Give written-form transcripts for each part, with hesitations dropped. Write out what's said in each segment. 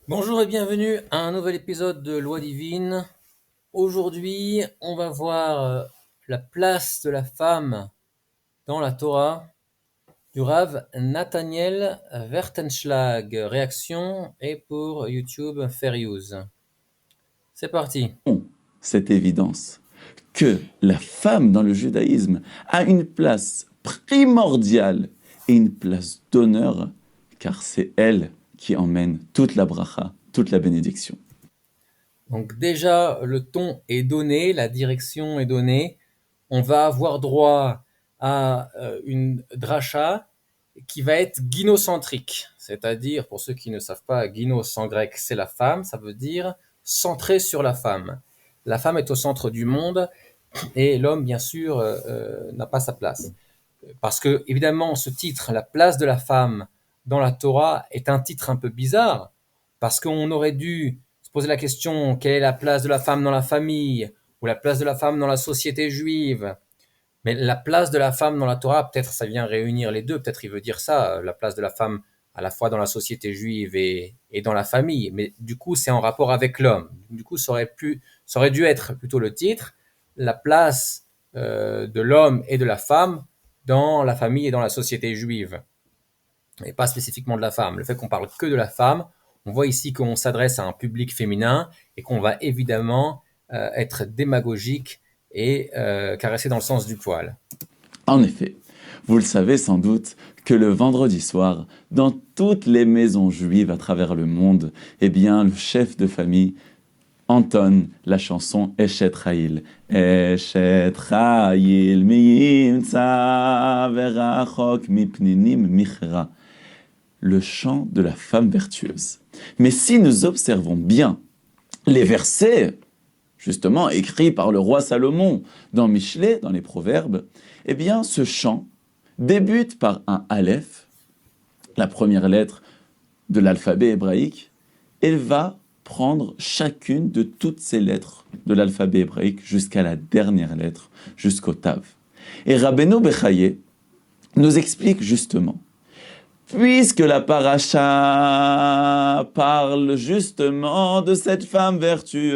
Bonjour et bienvenue à un nouvel épisode de Loi divine. Aujourd'hui, on va voir la place de la femme dans la Torah du Rav Nathaniel Wertenschlag. Réaction et pour YouTube Fair Use. C'est parti. Cette évidence que la femme dans le judaïsme a une place primordiale et une place d'honneur, car c'est elle qui emmène toute la bracha, toute la bénédiction. Donc déjà, le ton est donné, la direction est donnée. On va avoir droit à une dracha qui va être gynocentrique. C'est-à-dire, pour ceux qui ne savent pas, gynos en grec, c'est la femme, ça veut dire centré sur la femme. La femme est au centre du monde et l'homme, bien sûr, n'a pas sa place. Parce que, évidemment, ce titre, la place de la femme dans la Torah, est un titre un peu bizarre, parce qu'on aurait dû se poser la question, quelle est la place de la femme dans la famille, ou la place de la femme dans la société juive. Mais la place de la femme dans la Torah, peut-être ça vient réunir les deux, peut-être il veut dire ça, la place de la femme à la fois dans la société juive et dans la famille. Mais du coup, c'est en rapport avec l'homme. Du coup, ça aurait dû être plutôt le titre, la place de l'homme et de la femme dans la famille et dans la société juive, et pas spécifiquement de la femme. Le fait qu'on parle que de la femme, on voit ici qu'on s'adresse à un public féminin et qu'on va évidemment être démagogique et caresser dans le sens du poil. En effet, vous le savez sans doute que le vendredi soir, dans toutes les maisons juives à travers le monde, eh bien, le chef de famille entonne la chanson Eshet Chayil. Eshet Chayil miimtza verachok mipninim michra. Le chant de la femme vertueuse. Mais si nous observons bien les versets, justement écrits par le roi Salomon dans Michelet, dans les Proverbes, eh bien ce chant débute par un Aleph, la première lettre de l'alphabet hébraïque, et va prendre chacune de toutes ces lettres de l'alphabet hébraïque jusqu'à la dernière lettre, jusqu'au Tav. Et Rabbeinu Bechaye nous explique justement, puisque la paracha parle justement de cette femme vertueuse,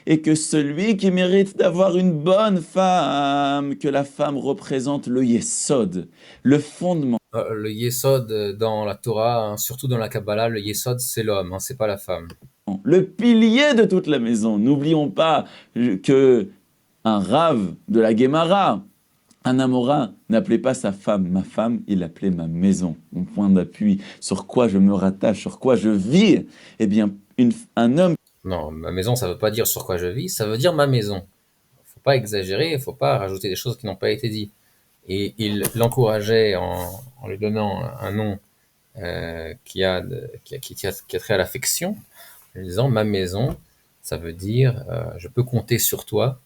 et que celui qui mérite d'avoir une bonne femme, que la femme représente le yesod, le fondement. Le Yesod dans la Torah, hein, surtout dans la Kabbalah, le Yesod c'est l'homme, hein, c'est pas la femme. Le pilier de toute la maison. N'oublions pas que un rave de la Guémara, un Amora, n'appelait pas sa femme ma femme, il l'appelait ma maison, mon point d'appui, sur quoi je me rattache, sur quoi je vis. Eh bien, un homme. Non, ma maison, ça veut pas dire sur quoi je vis, ça veut dire ma maison. Faut pas exagérer, faut pas rajouter des choses qui n'ont pas été dites. Et il l'encourageait en lui donnant un nom qui a trait à l'affection, en lui disant ma maison, ça veut dire je peux compter sur toi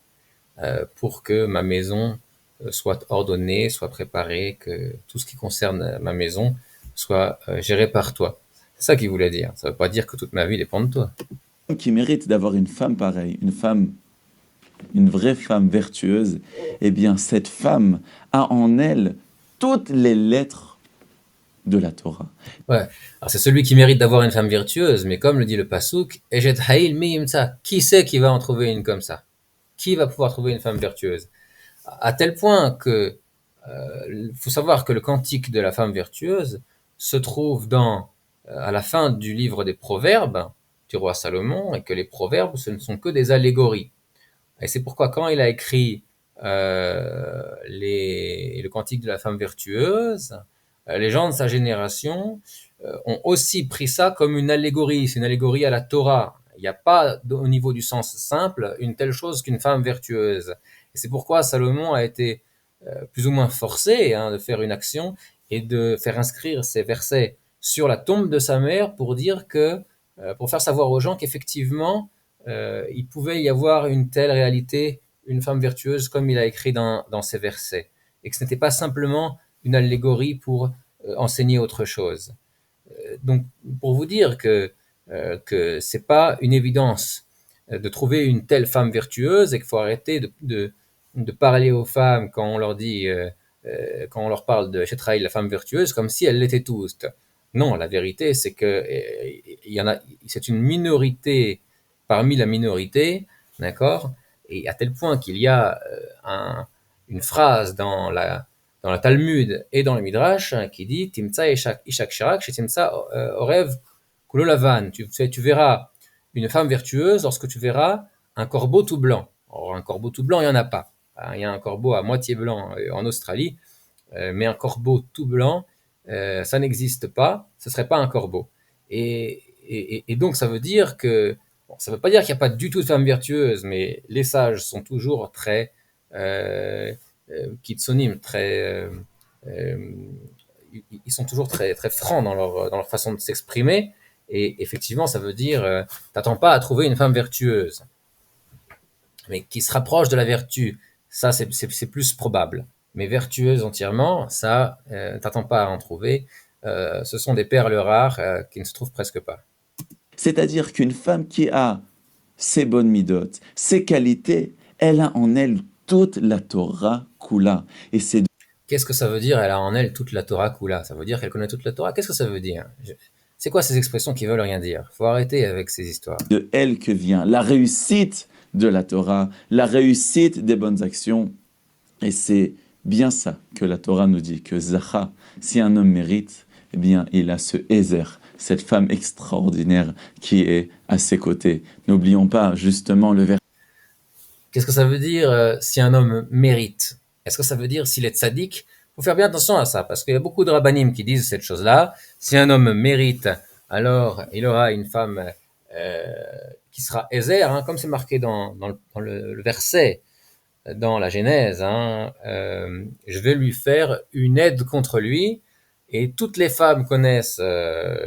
pour que ma maison soit ordonnée, soit préparée, que tout ce qui concerne ma maison soit géré par toi. C'est ça qu'il voulait dire. Ça ne veut pas dire que toute ma vie dépend de toi. qui mérite d'avoir une femme pareille, une femme, une vraie femme vertueuse, eh bien, cette femme a en elle toutes les lettres de la Torah. Ouais. Alors c'est celui qui mérite d'avoir une femme vertueuse, mais comme le dit le Passouk, Ejet Haïl Miyimtsa, qui c'est qui va en trouver une comme ça? Qui va pouvoir trouver une femme vertueuse? À tel point que faut savoir que le cantique de la femme vertueuse se trouve à la fin du livre des Proverbes du roi Salomon, et que les Proverbes, ce ne sont que des allégories. Et c'est pourquoi quand il a écrit le cantique de la femme vertueuse, les gens de sa génération ont aussi pris ça comme une allégorie. C'est une allégorie à la Torah. Il n'y a pas, au niveau du sens simple, une telle chose qu'une femme vertueuse. Et c'est pourquoi Salomon a été plus ou moins forcé, hein, de faire une action et de faire inscrire ces versets sur la tombe de sa mère pour dire que, pour faire savoir aux gens qu'effectivement, il pouvait y avoir une telle réalité, une femme vertueuse, comme il a écrit dans ces versets, et que ce n'était pas simplement une allégorie pour enseigner autre chose. Donc, pour vous dire que c'est pas une évidence de trouver une telle femme vertueuse, et qu'il faut arrêter de parler aux femmes quand on leur dit, quand on leur parle de Shetraï, la femme vertueuse, comme si elles l'étaient tous. Non, la vérité, c'est que il y en a, c'est une minorité parmi la minorité, d'accord? Et à tel point qu'il y a une phrase dans la Talmud et dans le Midrash qui dit Timtsa ishak shirak, chez Timtsa orev kulo lavan. Tu verras une femme vertueuse lorsque tu verras un corbeau tout blanc. Or, un corbeau tout blanc, il n'y en a pas. Il y a un corbeau à moitié blanc en Australie, mais un corbeau tout blanc, ça n'existe pas, ce serait pas un corbeau. Et donc ça veut dire que, bon, ça veut pas dire qu'il n'y a pas du tout de femmes vertueuses, mais les sages sont toujours très kitsonim, euh, ils sont toujours très, très francs dans leur façon de s'exprimer. Et effectivement, ça veut dire, t'attends pas à trouver une femme vertueuse, mais qui se rapproche de la vertu, ça c'est plus probable. Mais vertueuse entièrement, ça, t'attends pas à en trouver. Ce sont des perles rares qui ne se trouvent presque pas. C'est-à-dire qu'une femme qui a ses bonnes midotes, ses qualités, elle a en elle toute la Torah Kula. Et c'est Qu'est-ce que ça veut dire? Elle a en elle toute la Torah Kula. Ça veut dire qu'elle connaît toute la Torah. Qu'est-ce que ça veut dire? C'est quoi ces expressions qui veulent rien dire? Faut arrêter avec ces histoires. de elle que vient la réussite de la Torah, la réussite des bonnes actions. Et c'est bien ça que la Torah nous dit, que Zacha, si un homme mérite, eh bien, il a ce Ézer, cette femme extraordinaire qui est à ses côtés. N'oublions pas justement le verset. Qu'est-ce que ça veut dire si un homme mérite? Est-ce que ça veut dire s'il est tzaddik? Faut faire bien attention à ça, parce qu'il y a beaucoup de rabbanim qui disent cette chose-là. Si un homme mérite, alors il aura une femme euh, qui sera Ézer, hein, comme c'est marqué dans le verset, dans la Genèse. Hein, je vais lui faire une aide contre lui. Et toutes les femmes connaissent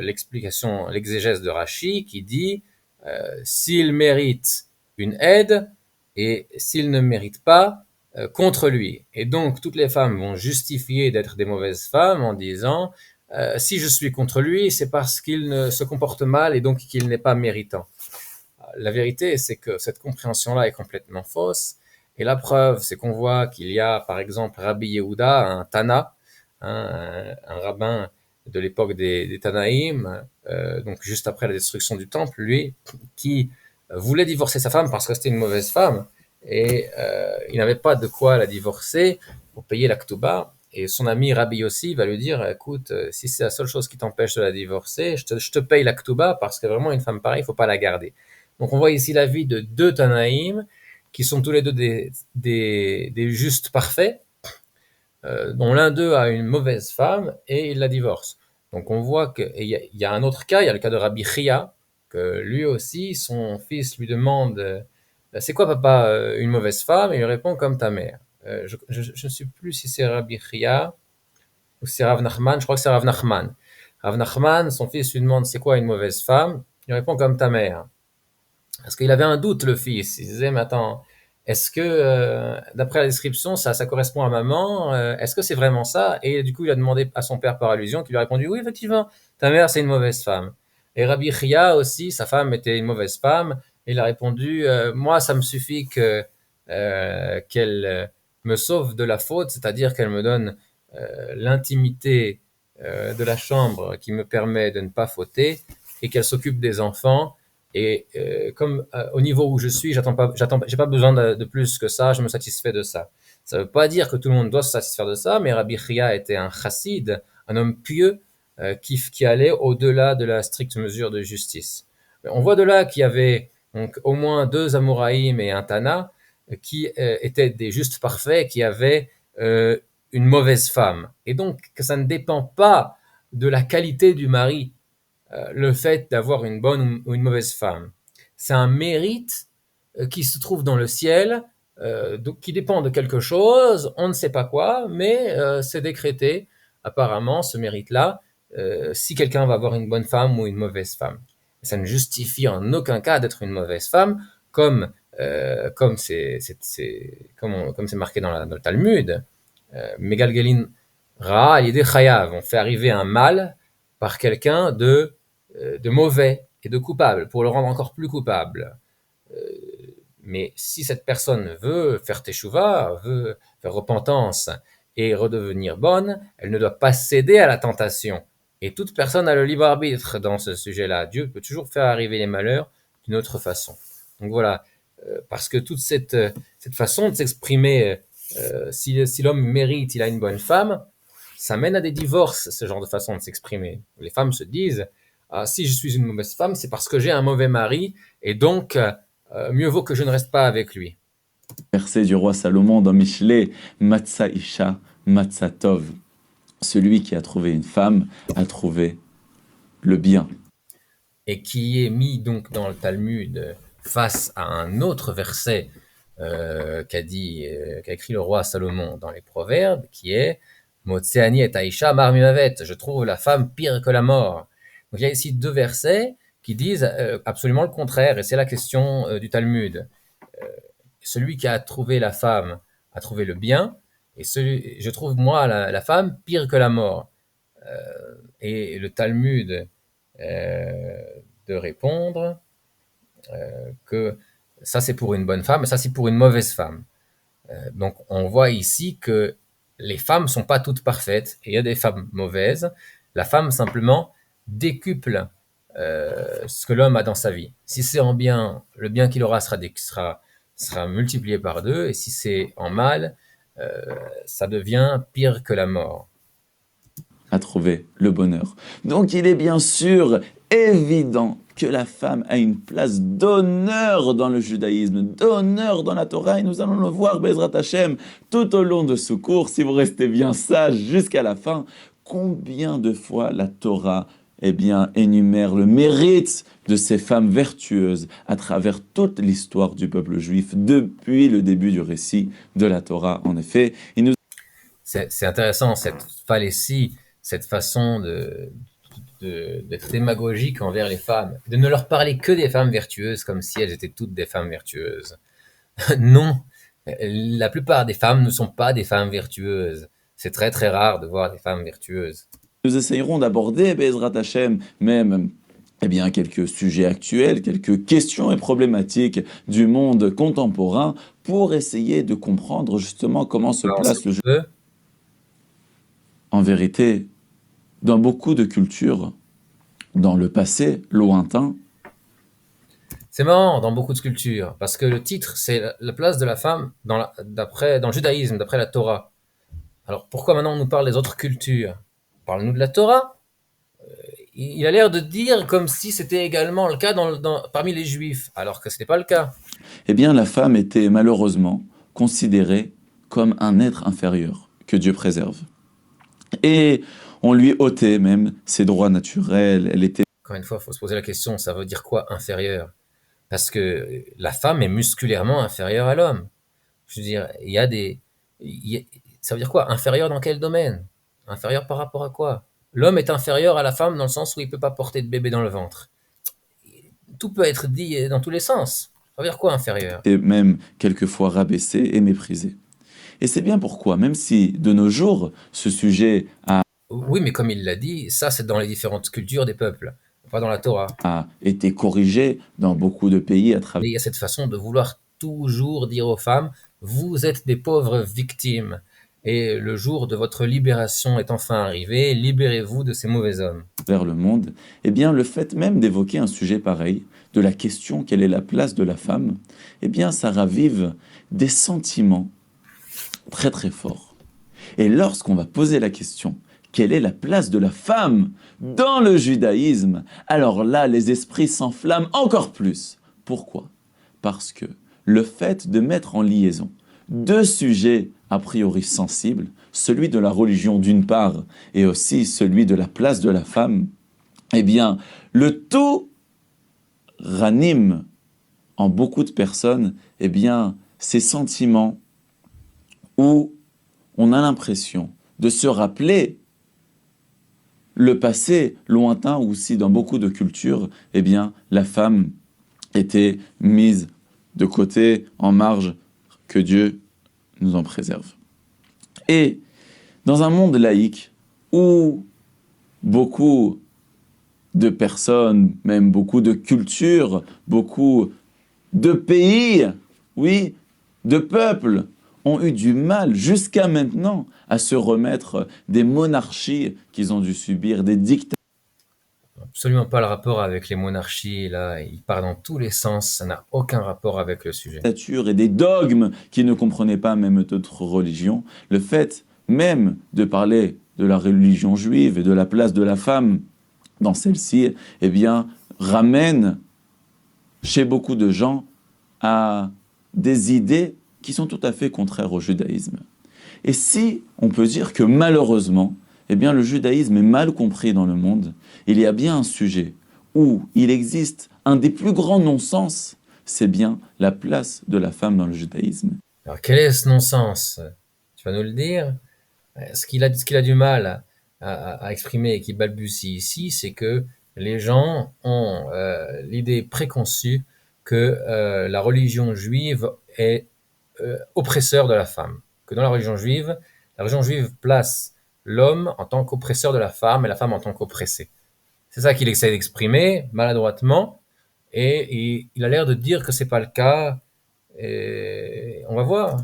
l'explication, l'exégèse de Rachi qui dit s'il mérite une aide et s'il ne mérite pas, contre lui. Et donc toutes les femmes vont justifier d'être des mauvaises femmes en disant si je suis contre lui, c'est parce qu'il ne se comporte mal et donc qu'il n'est pas méritant. La vérité, c'est que cette compréhension-là est complètement fausse. Et la preuve, c'est qu'on voit qu'il y a, par exemple, Rabbi Yehuda, un Tana, hein, un rabbin de l'époque des Tanaïm, donc juste après la destruction du temple, lui, qui voulait divorcer sa femme parce que c'était une mauvaise femme, et il n'avait pas de quoi la divorcer pour payer la ktuba. Et son ami Rabbi Yossi va lui dire, écoute, si c'est la seule chose qui t'empêche de la divorcer, je te paye la ktuba parce que vraiment une femme pareille, il faut pas la garder. Donc on voit ici la vie de deux Tanaïm qui sont tous les deux des justes parfaits, dont l'un d'eux a une mauvaise femme et il la divorce. Donc on voit qu'il y a un autre cas, il y a le cas de Rabbi Chia, que lui aussi, son fils lui demande c'est quoi papa une mauvaise femme? Et il lui répond comme ta mère. Je ne sais plus si c'est Rabbi Chia ou si c'est Rav Nachman, je crois que c'est Rav Nachman. Rav Nachman, son fils lui demande c'est quoi une mauvaise femme? Il répond comme ta mère. Parce qu'il avait un doute, le fils. Il disait, mais attends, est-ce que, d'après la description, ça correspond à maman? Est-ce que c'est vraiment ça? Et du coup, il a demandé à son père par allusion, qui lui a répondu, oui, effectivement, ta mère, c'est une mauvaise femme. Et Rabbi Chia aussi, sa femme était une mauvaise femme. Et il a répondu, moi, ça me suffit qu'elle me sauve de la faute, c'est-à-dire qu'elle me donne l'intimité de la chambre qui me permet de ne pas fauter et qu'elle s'occupe des enfants. Et comme au niveau où je suis, j'ai pas besoin de plus que ça, je me satisfais de ça. Ça ne veut pas dire que tout le monde doit se satisfaire de ça, mais Rabbi Chia était un chassid, un homme pieux qui allait au-delà de la stricte mesure de justice. On voit de là qu'il y avait donc, au moins deux Amoraïm et un Tana qui étaient des justes parfaits, qui avaient une mauvaise femme. Et donc que ça ne dépend pas de la qualité du mari le fait d'avoir une bonne ou une mauvaise femme. C'est un mérite qui se trouve dans le ciel, donc qui dépend de quelque chose, on ne sait pas quoi, mais c'est décrété, apparemment, ce mérite-là, si quelqu'un va avoir une bonne femme ou une mauvaise femme. Ça ne justifie en aucun cas d'être une mauvaise femme, comme comme c'est marqué dans le Talmud. Megalgelin Ra, l'idée Chayav, on fait arriver un mal par quelqu'un de mauvais et de coupable, pour le rendre encore plus coupable. Mais si cette personne veut faire teshuva, veut faire repentance et redevenir bonne, elle ne doit pas céder à la tentation. Et toute personne a le libre arbitre dans ce sujet-là. Dieu peut toujours faire arriver les malheurs d'une autre façon. Donc voilà, parce que toute cette façon de s'exprimer, si l'homme mérite, il a une bonne femme, ça mène à des divorces, ce genre de façon de s'exprimer. Les femmes se disent, ah, si je suis une mauvaise femme, c'est parce que j'ai un mauvais mari, et donc mieux vaut que je ne reste pas avec lui. Verset du roi Salomon dans Michelet, Matza Isha, Matza Tov. Celui qui a trouvé une femme a trouvé le bien. Et qui est mis donc dans le Talmud face à un autre verset qu'a écrit le roi Salomon dans les Proverbes, qui est Motseani et Aïcha Mar Mimavet, je trouve la femme pire que la mort. Donc il y a ici deux versets qui disent absolument le contraire, et c'est la question du Talmud. Celui qui a trouvé la femme a trouvé le bien, et je trouve moi la femme pire que la mort. Et le Talmud de répondre que ça c'est pour une bonne femme et ça c'est pour une mauvaise femme. Donc on voit ici que les femmes sont pas toutes parfaites et il y a des femmes mauvaises. La femme simplement décuple ce que l'homme a dans sa vie. Si c'est en bien, le bien qu'il aura sera multiplié par deux, et si c'est en mal, ça devient pire que la mort. À trouver le bonheur. Donc il est bien sûr évident que la femme a une place d'honneur dans le judaïsme, d'honneur dans la Torah, et nous allons le voir, Bezrat Hashem, tout au long de ce cours, si vous restez bien sage jusqu'à la fin, combien de fois la Torah énumère le mérite de ces femmes vertueuses à travers toute l'histoire du peuple juif, depuis le début du récit de la Torah. En effet, c'est intéressant, cette fallacie, cette façon d'être démagogique envers les femmes, de ne leur parler que des femmes vertueuses, comme si elles étaient toutes des femmes vertueuses. Non, la plupart des femmes ne sont pas des femmes vertueuses. C'est très très rare de voir des femmes vertueuses. Nous essayerons d'aborder, Bezrat Hashem, même quelques sujets actuels, quelques questions et problématiques du monde contemporain pour essayer de comprendre justement comment se place le jeu. En vérité, dans beaucoup de cultures, dans le passé lointain, c'est marrant dans beaucoup de cultures, parce que le titre, c'est la place de la femme dans le judaïsme, d'après la Torah. Alors pourquoi maintenant on nous parle des autres cultures? Parle-nous de la Torah. Il a l'air de dire comme si c'était également le cas parmi les juifs, alors que ce n'est pas le cas. Eh bien, la femme était malheureusement considérée comme un être inférieur, que Dieu préserve. Et on lui ôtait même ses droits naturels, elle était... Encore une fois, il faut se poser la question, ça veut dire quoi inférieur? Parce que la femme est musculairement inférieure à l'homme. Je veux dire, ça veut dire quoi? Inférieur dans quel domaine? Inférieur par rapport à quoi? L'homme est inférieur à la femme dans le sens où il ne peut pas porter de bébé dans le ventre. Tout peut être dit dans tous les sens. Ça veut dire quoi inférieur? Et même quelquefois rabaissé et méprisé. Et c'est bien pourquoi, même si de nos jours, ce sujet Oui, mais comme il l'a dit, ça c'est dans les différentes cultures des peuples, pas dans la Torah. A été corrigé dans beaucoup de pays à travers... Et il y a cette façon de vouloir toujours dire aux femmes, vous êtes des pauvres victimes. Et le jour de votre libération est enfin arrivé, libérez-vous de ces mauvais hommes. Vers le monde, eh bien, le fait même d'évoquer un sujet pareil, de la question quelle est la place de la femme, eh bien, ça ravive des sentiments très très forts. Et lorsqu'on va poser la question quelle est la place de la femme dans le judaïsme, alors là, les esprits s'enflamment encore plus. Pourquoi? Parce que le fait de mettre en liaison deux sujets a priori sensibles, celui de la religion d'une part et aussi celui de la place de la femme, eh bien, le tout ranime en beaucoup de personnes, eh bien, ces sentiments où on a l'impression de se rappeler le passé lointain, ou si dans beaucoup de cultures, eh bien, la femme était mise de côté, en marge, que Dieu nous en préserve. Et dans un monde laïque où beaucoup de personnes, même beaucoup de cultures, beaucoup de pays, oui, de peuples, ont eu du mal jusqu'à maintenant à se remettre des monarchies qu'ils ont dû subir, des Absolument pas le rapport avec les monarchies, là, il part dans tous les sens, ça n'a aucun rapport avec le sujet. dictatures et des dogmes qu'ils ne comprenaient pas même d'autres religions. Le fait même de parler de la religion juive et de la place de la femme dans celle-ci, eh bien, ramène chez beaucoup de gens à des idées qui sont tout à fait contraires au judaïsme. Et si on peut dire que malheureusement, eh bien, le judaïsme est mal compris dans le monde, il y a bien un sujet où il existe un des plus grands non-sens, c'est bien la place de la femme dans le judaïsme. Alors quel est ce non-sens? Tu vas nous le dire? Ce qu'il a du mal à exprimer et qui balbutie ici, c'est que les gens ont l'idée préconçue que la religion juive est oppresseur de la femme. Que dans la religion juive place l'homme en tant qu'oppresseur de la femme et la femme en tant qu'oppressée. C'est ça qu'il essaie d'exprimer maladroitement et il a l'air de dire que c'est pas le cas. Et on va voir.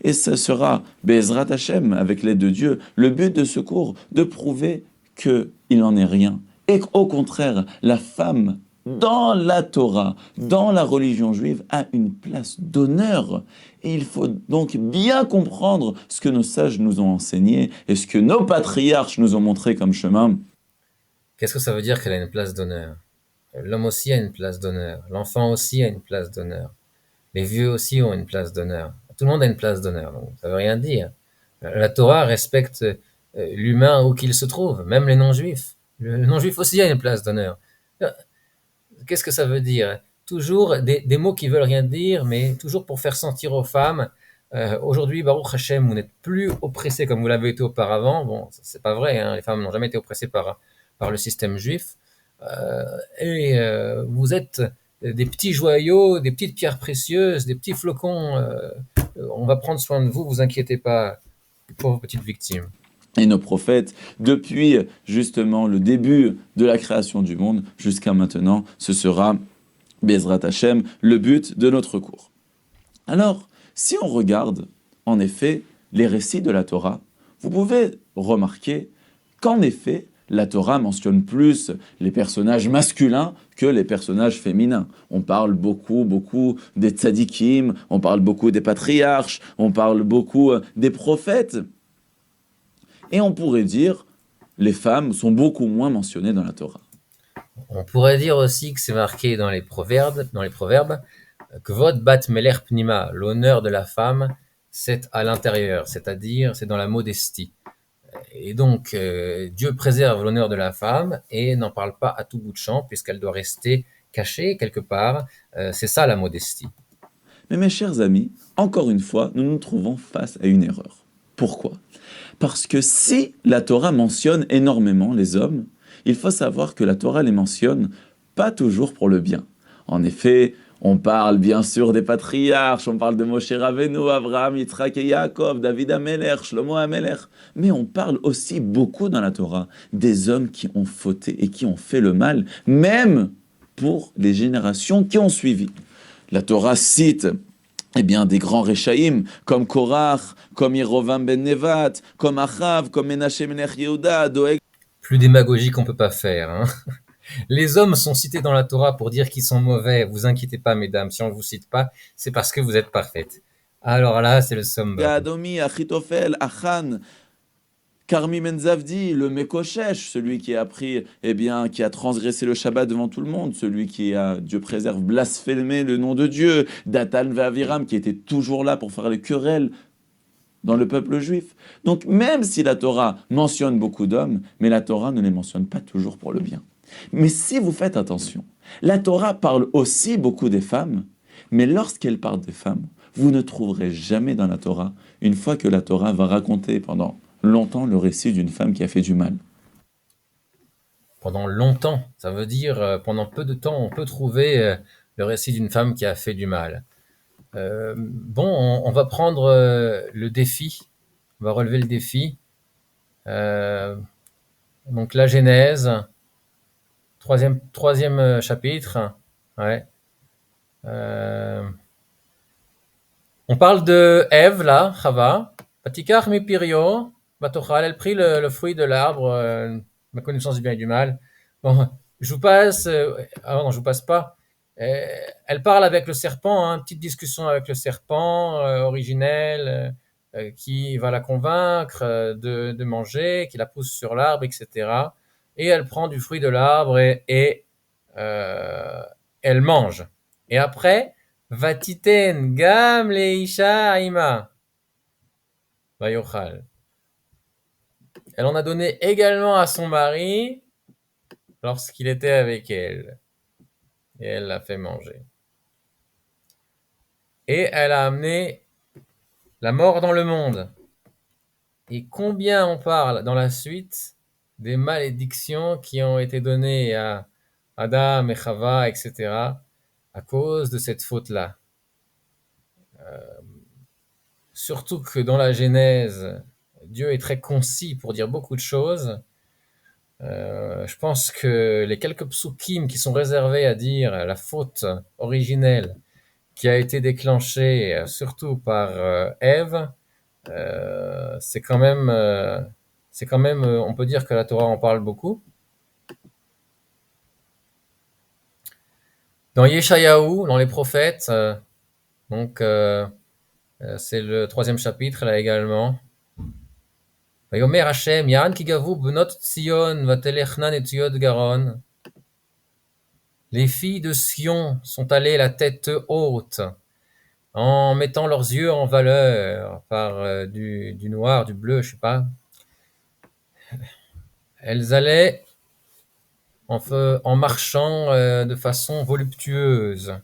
Et ce sera, Bezrat Hashem, avec l'aide de Dieu, le but de ce cours, de prouver qu'il n'en est rien. Et qu'au contraire, la femme, dans la Torah, dans la religion juive, a une place d'honneur. Et il faut donc bien comprendre ce que nos sages nous ont enseigné et ce que nos patriarches nous ont montré comme chemin. Qu'est-ce que ça veut dire qu'elle a une place d'honneur? L'homme aussi a une place d'honneur. L'enfant aussi a une place d'honneur. Les vieux aussi ont une place d'honneur. Tout le monde a une place d'honneur. Donc, ça veut rien dire. La Torah respecte l'humain où qu'il se trouve, même les non-juifs. Le non-juif aussi a une place d'honneur. Qu'est-ce que ça veut dire? Toujours des mots qui veulent rien dire, mais toujours pour faire sentir aux femmes, aujourd'hui, Baruch Hashem, vous n'êtes plus oppressés comme vous l'avez été auparavant. Bon, c'est pas vrai, hein, les femmes n'ont jamais été oppressées par le système juif. Et vous êtes des petits joyaux, des petites pierres précieuses, des petits flocons. On va prendre soin de vous, vous inquiétez pas, pauvres petites victimes. Et nos prophètes, depuis justement le début de la création du monde jusqu'à maintenant, ce sera Bezrat Hashem, le but de notre cours. Alors, si on regarde, en effet, les récits de la Torah, vous pouvez remarquer qu'en effet, la Torah mentionne plus les personnages masculins que les personnages féminins. On parle beaucoup des tzadikim, on parle beaucoup des patriarches, on parle beaucoup des prophètes. Et on pourrait dire, les femmes sont beaucoup moins mentionnées dans la Torah. On pourrait dire aussi que c'est marqué dans les proverbes, que Kvod bat melech pnima, l'honneur de la femme, c'est à l'intérieur, c'est-à-dire c'est dans la modestie. Et donc, Dieu préserve l'honneur de la femme et n'en parle pas à tout bout de champ, puisqu'elle doit rester cachée quelque part. C'est ça la modestie. Mais mes chers amis, encore une fois, nous nous trouvons face à une erreur. Pourquoi? Parce que si la Torah mentionne énormément les hommes, il faut savoir que la Torah les mentionne pas toujours pour le bien. En effet, on parle bien sûr des patriarches, on parle de Moshe Rabbeinu, Abraham, Yitzhak et Yaakov, David Amelech, Shlomo Amelech, mais on parle aussi beaucoup dans la Torah des hommes qui ont fauté et qui ont fait le mal, même pour les générations qui ont suivi. La Torah cite eh bien, des grands Réchaïm, comme Korach, comme Yerovam ben Nevat, comme Achav, comme Menachem Melech Yehuda, Doeg. Plus démagogique on peut pas faire, hein. Les hommes sont cités dans la Torah pour dire qu'ils sont mauvais. Vous inquiétez pas, mesdames, si on vous cite pas, c'est parce que vous êtes parfaites. Alors là, c'est le summum. Adomi, Achitophel, Achan, Karmi Menzavdi, le Mekoshesh, celui qui a appris, eh bien, qui a transgressé le Shabbat devant tout le monde, celui qui a, Dieu préserve, blasphémé le nom de Dieu, Datan Ve'aviram, qui était toujours là pour faire les querelles dans le peuple juif. Donc même si la Torah mentionne beaucoup d'hommes, mais la Torah ne les mentionne pas toujours pour le bien. Mais si vous faites attention, la Torah parle aussi beaucoup des femmes, mais lorsqu'elle parle des femmes, vous ne trouverez jamais dans la Torah, une fois que la Torah va raconter pendant longtemps le récit d'une femme qui a fait du mal. Pendant longtemps, ça veut dire pendant peu de temps, on peut trouver le récit d'une femme qui a fait du mal. Bon, on va prendre le défi, on va relever le défi. Euh, donc la Genèse, troisième chapitre, ouais. Euh, On parle de Ève, là, Chava. Vatikar mi pirio, batochal, elle prit le fruit de l'arbre, la connaissance du bien et du mal. Bon, je vous passe, ah non, je vous passe pas. Euh, Elle parle avec le serpent, hein, petite discussion avec le serpent, originelle, qui va la convaincre de manger, qui la pousse sur l'arbre, etc. Et elle prend du fruit de l'arbre et elle mange. Et après, ותיתן גם לאישה עימה, ויאכל. Elle en a donné également à son mari lorsqu'il était avec elle. Et elle l'a fait manger. Et elle a amené la mort dans le monde. Et combien on parle dans la suite des malédictions qui ont été données à Adam et Chava, etc., à cause de cette faute-là. Surtout que dans la Genèse, Dieu est très concis pour dire beaucoup de choses. Je pense que les quelques psukim qui sont réservés à dire la faute originelle qui a été déclenchée surtout par Ève, c'est quand même, on peut dire que la Torah en parle beaucoup. Dans Yeshayahu, dans les prophètes, donc c'est le 3e chapitre là également. ויאמר השם יען כי גבו בנות ציון ותלכנה נטויות גרון. Les filles de Sion sont allées la tête haute, en mettant leurs yeux en valeur par du noir, du bleu, je sais pas. Elles allaient en marchant de façon voluptueuse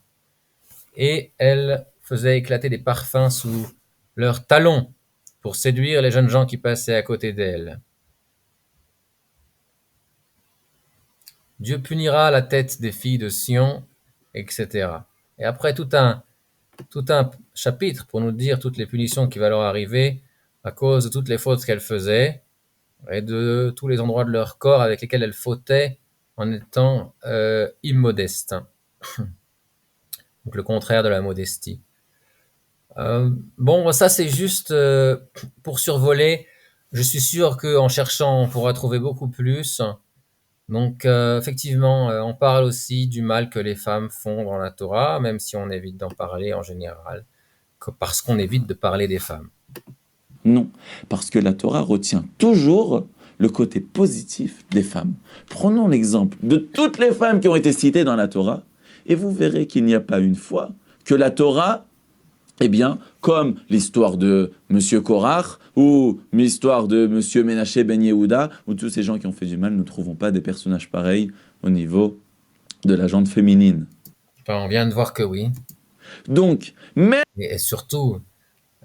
et elles faisaient éclater des parfums sous leurs talons pour séduire les jeunes gens qui passaient à côté d'elles. Dieu punira la tête des filles de Sion, etc. Et après tout un chapitre pour nous dire toutes les punitions qui vont leur arriver à cause de toutes les fautes qu'elles faisaient et de tous les endroits de leur corps avec lesquels elles fautaient en étant immodestes. Donc le contraire de la modestie. Bon, ça c'est juste pour survoler. Je suis sûr qu'en cherchant, on pourra trouver beaucoup plus. Donc effectivement, on parle aussi du mal que les femmes font dans la Torah, même si on évite d'en parler en général, parce qu'on évite de parler des femmes. Non, parce que la Torah retient toujours le côté positif des femmes. Prenons l'exemple de toutes les femmes qui ont été citées dans la Torah, et vous verrez qu'il n'y a pas une fois que la Torah, eh bien, comme l'histoire de Monsieur Korach, ou l'histoire de Monsieur Ménaché Ben Yehuda, ou tous ces gens qui ont fait du mal, nous ne trouvons pas des personnages pareils au niveau de la gente féminine. Enfin, on vient de voir que oui. Donc, mais... Et surtout,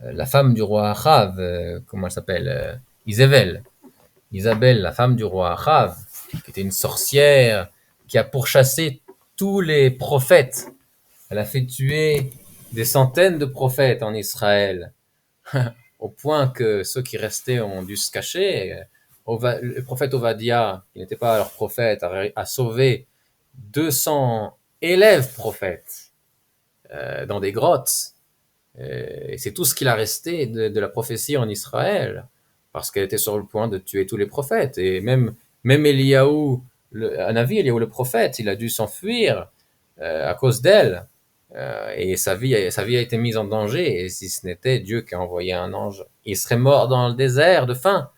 la femme du roi Achav, comment elle s'appelle Isabelle. Isabelle, la femme du roi Achav, qui était une sorcière, qui a pourchassé tous les prophètes. Elle a fait tuer des centaines de prophètes en Israël, au point que ceux qui restaient ont dû se cacher. Le prophète Ovadia, qui n'était pas leur prophète, a sauvé 200 élèves prophètes dans des grottes. Et c'est tout ce qu'il a resté de la prophétie en Israël, parce qu'elle était sur le point de tuer tous les prophètes. Et même Eliyahu, Hanavi, Eliyahu le prophète, il a dû s'enfuir à cause d'elle. Et sa vie a été mise en danger. Et si ce n'était Dieu qui a envoyé un ange, il serait mort dans le désert de faim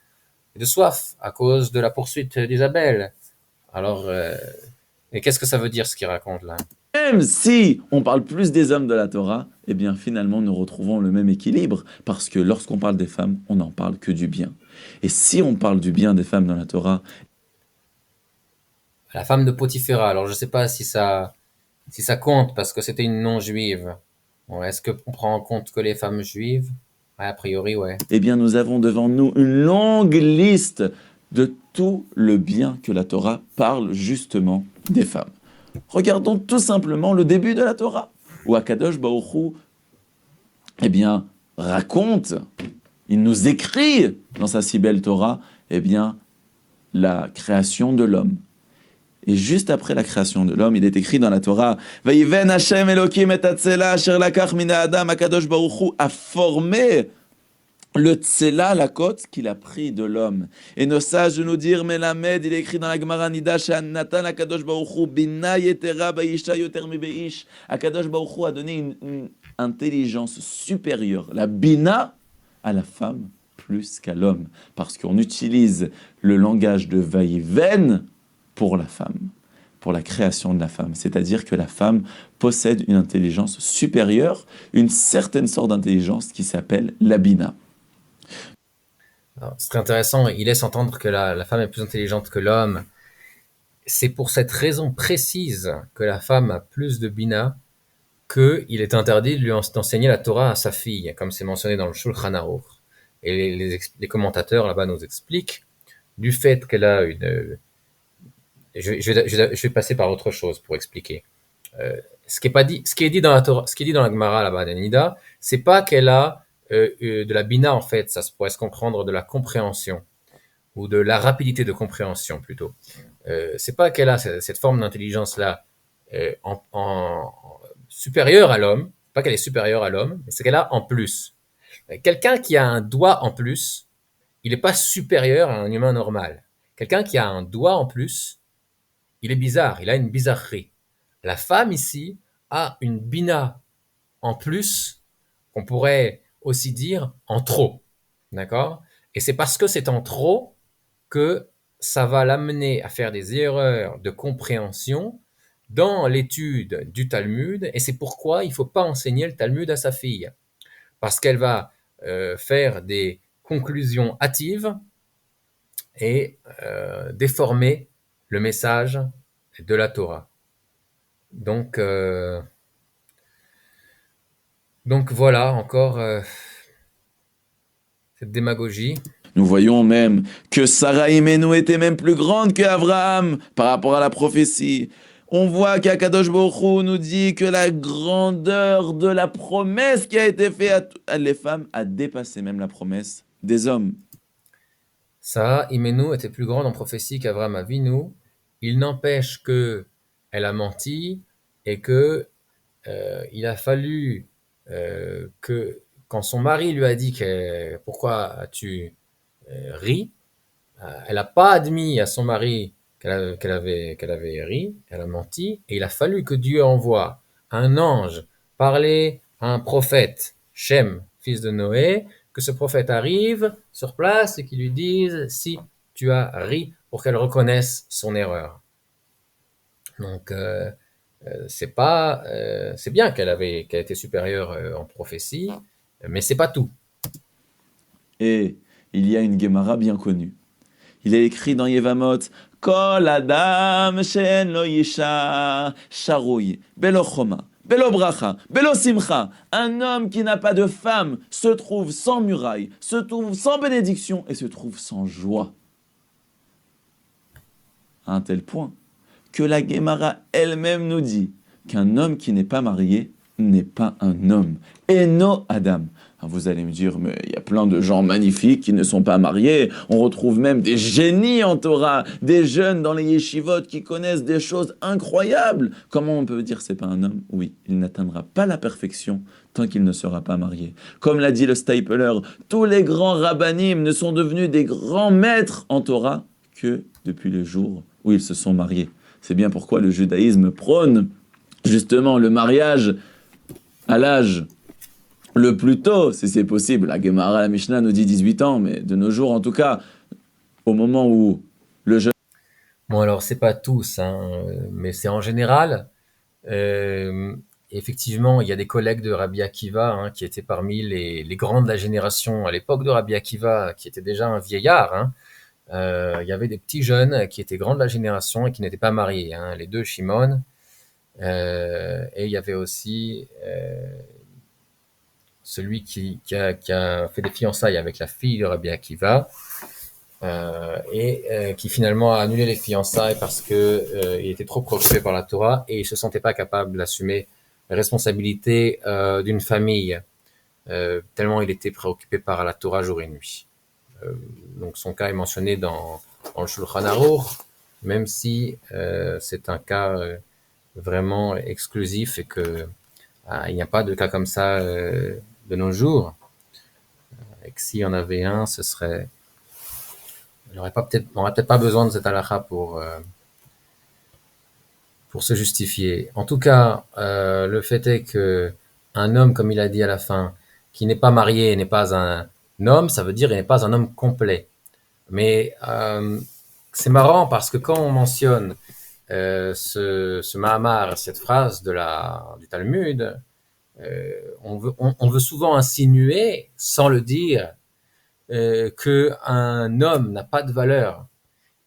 et de soif à cause de la poursuite d'Isabelle. Alors, et qu'est-ce que ça veut dire ce qu'il raconte là? Même si on parle plus des hommes de la Torah, eh bien finalement nous retrouvons le même équilibre, parce que lorsqu'on parle des femmes, on n'en parle que du bien. Et si on parle du bien des femmes dans la Torah... La femme de Potiphéra, alors je ne sais pas si ça compte, parce que c'était une non-juive. Bon, est-ce qu'on prend en compte que les femmes juives? Ouais, a priori, ouais. Eh bien nous avons devant nous une longue liste de tout le bien que la Torah parle justement des femmes. Regardons tout simplement le début de la Torah, où Akadosh Baruch Hu, eh bien, raconte, il nous écrit dans sa si belle Torah, eh bien, la création de l'homme. Et juste après la création de l'homme, il est écrit dans la Torah, Vayiven Hashem Elokim et Atzela asher lakach mina Adam Akadosh Baruch Hu a formé le tsela, la côte qu'il a pris de l'homme. Et nos sages nous dire, Melamed, il est écrit dans la Gemara Nida, Natan Akadosh Baruch Hu bina yetera baisha yoter mi beish. Akadosh Baruch Hu a donné une intelligence supérieure, la bina, à la femme plus qu'à l'homme, parce qu'on utilise le langage de Vayiven pour la femme, pour la création de la femme. C'est-à-dire que la femme possède une intelligence supérieure, une certaine sorte d'intelligence qui s'appelle la bina. Alors, c'est très intéressant, il laisse entendre que la femme est plus intelligente que l'homme. C'est pour cette raison précise que la femme a plus de bina qu'il est interdit de lui enseigner la Torah à sa fille, comme c'est mentionné dans le Shulchan Aruch. Et les commentateurs là-bas nous expliquent du fait qu'elle a une... Je vais passer par autre chose pour expliquer. Ce qui est pas dit, ce qui est dit dans la Torah, ce qui est dit dans la Gemara là-bas d'Anida, c'est pas qu'elle a de la bina en fait, ça pourrait se comprendre de la compréhension ou de la rapidité de compréhension plutôt. C'est pas qu'elle a cette forme d'intelligence là supérieure à l'homme, pas qu'elle est supérieure à l'homme, mais c'est qu'elle a en plus. Quelqu'un qui a un doigt en plus, il n'est pas supérieur à un humain normal. Quelqu'un qui a un doigt en plus, il est bizarre, il a une bizarrerie. La femme ici a une bina en plus, qu'on pourrait aussi dire en trop. D'accord? Et c'est parce que c'est en trop que ça va l'amener à faire des erreurs de compréhension dans l'étude du Talmud, et c'est pourquoi il ne faut pas enseigner le Talmud à sa fille, parce qu'elle va faire des conclusions hâtives et déformer le message de la Torah. Donc voilà, encore cette démagogie. Nous voyons même que Sarah Imenu était même plus grande que Abraham par rapport à la prophétie. On voit qu'Akadosh Baruch Hu nous dit que la grandeur de la promesse qui a été faite à les femmes a dépassé même la promesse des hommes. Sarah Imenu était plus grande en prophétie qu'Avraham Avinu. Il n'empêche que elle a menti et que il a fallu que quand son mari lui a dit pourquoi as-tu ri, elle n'a pas admis à son mari qu'elle avait ri, elle a menti, et il a fallu que Dieu envoie un ange parler à un prophète, Shem, fils de Noé, que ce prophète arrive sur place et qu'il lui dise si tu as ri pour qu'elle reconnaisse son erreur. Donc c'est bien qu'elle été supérieure en prophétie, mais c'est pas tout. Et il y a une Gemara bien connue. Il est écrit dans Yevamot, Kol Adam Shen Lo Yisha Sharoui Belo Choma Belo Bracha Belo Simcha. Un homme qui n'a pas de femme se trouve sans muraille, se trouve sans bénédiction et se trouve sans joie. À un tel point que la Gemara elle-même nous dit qu'un homme qui n'est pas marié n'est pas un homme. Eno Adam. Alors vous allez me dire, mais il y a plein de gens magnifiques qui ne sont pas mariés. On retrouve même des génies en Torah, des jeunes dans les yeshivot qui connaissent des choses incroyables. Comment on peut dire c'est pas un homme? Oui, il n'atteindra pas la perfection tant qu'il ne sera pas marié. Comme l'a dit le Stapler, tous les grands rabbanim ne sont devenus des grands maîtres en Torah que depuis le jour où ils se sont mariés. C'est bien pourquoi le judaïsme prône justement le mariage à l'âge le plus tôt, si c'est possible. La Gemara, la Mishnah nous dit 18 ans, mais de nos jours, en tout cas, au moment où le jeune... Bon, alors, c'est pas tous, hein, mais c'est en général. Effectivement, il y a des collègues de Rabbi Akiva hein, qui étaient parmi les grands de la génération à l'époque de Rabbi Akiva, qui était déjà un vieillard. Hein. Il y avait des petits jeunes qui étaient grands de la génération et qui n'étaient pas mariés. Hein, les deux Shimon. Et il y avait aussi celui qui a fait des fiançailles avec la fille de Rabbi Akiva et qui finalement a annulé les fiançailles parce que il était trop préoccupé par la Torah et il se sentait pas capable d'assumer les responsabilités d'une famille tellement il était préoccupé par la Torah jour et nuit. Donc son cas est mentionné dans le Shulchan Aruch même si c'est un cas vraiment exclusif et que il n'y a pas de cas comme ça de nos jours. Et que s'il y en avait un, ce serait, on n'aurait peut-être pas besoin de cette halakha pour se justifier. En tout cas, le fait est que un homme, comme il a dit à la fin, qui n'est pas marié n'est pas un homme, ça veut dire qu'il n'est pas un homme complet. Mais c'est marrant parce que quand on mentionne ce Mahamar, cette phrase du Talmud, on veut souvent insinuer, sans le dire, qu'un homme n'a pas de valeur